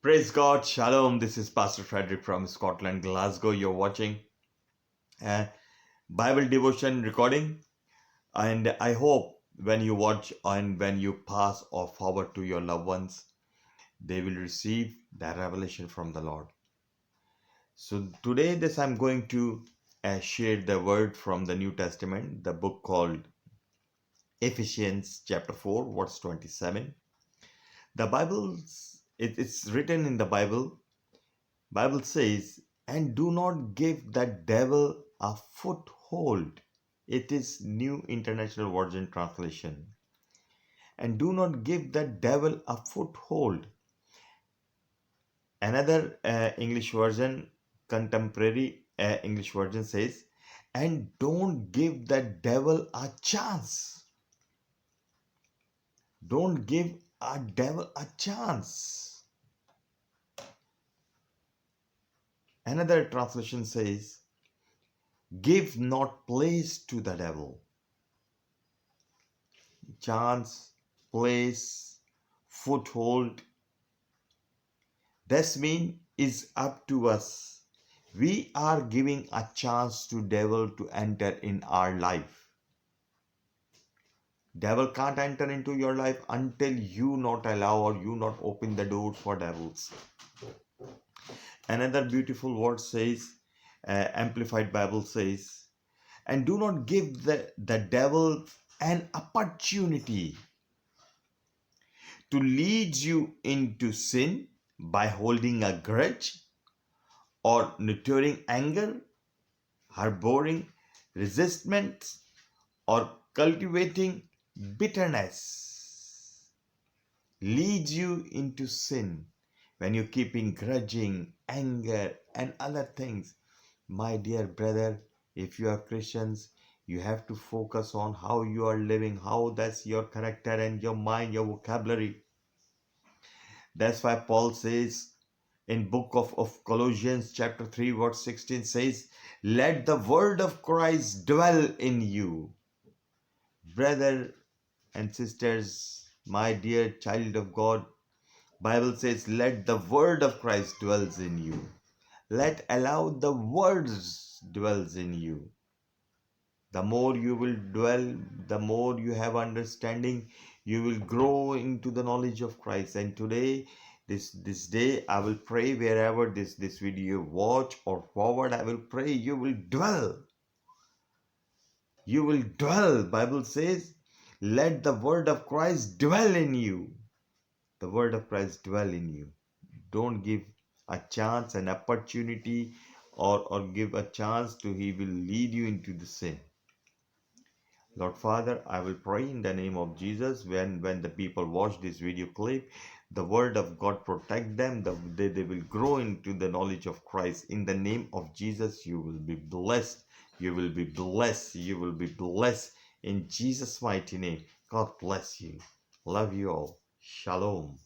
Praise God, Shalom. This is Pastor Frederick from Scotland, Glasgow. You're watching a Bible devotion recording, and I hope when you watch and when you pass or forward to your loved ones, they will receive that revelation from the Lord. So today, I'm going to share the word from the New Testament, the book called Ephesians chapter 4, verse 27. The Bible, it's written in the Bible. Bible says, and do not give the devil a foothold. It is New International Version translation. And do not give the devil a foothold. Another English version, contemporary English version says, and don't give the devil a chance. Don't give a devil a chance. Another translation says, give not place to the devil. Chance, place, foothold. This means is up to us. We are giving a chance to devil to enter in our life. Devil can't enter into your life until you not allow or you not open the door for devils. Another beautiful word says, Amplified Bible says, and do not give the devil an opportunity to lead you into sin by holding a grudge or nurturing anger, harboring resentment, or cultivating bitterness. Leads you into sin when you're keeping grudging, anger, and other things. My dear brother, if you are Christians, you have to focus on how you are living, how that's your character and your mind, your vocabulary. That's why Paul says in book of Colossians chapter 3 verse 16 says, let the word of Christ dwell in you. Brother and sisters, my dear child of God, Bible says, let the word of Christ dwells in you. Allow the words dwells in you. The more you will dwell, the more you have understanding, you will grow into the knowledge of Christ. And today, this day, I will pray wherever this video watch or forward, I will pray you will dwell. You will dwell. Bible says, let the word of Christ dwell in you. The word of Christ dwell in you. Don't give a chance, an opportunity, or give a chance to he will lead you into the sin. Lord Father, I will pray in the name of Jesus when the people watch this video clip, the word of God protect them, they will grow into the knowledge of Christ. In the name of Jesus, you will be blessed. You will be blessed. You will be blessed. In Jesus' mighty name, God bless you. Love you all. Shalom.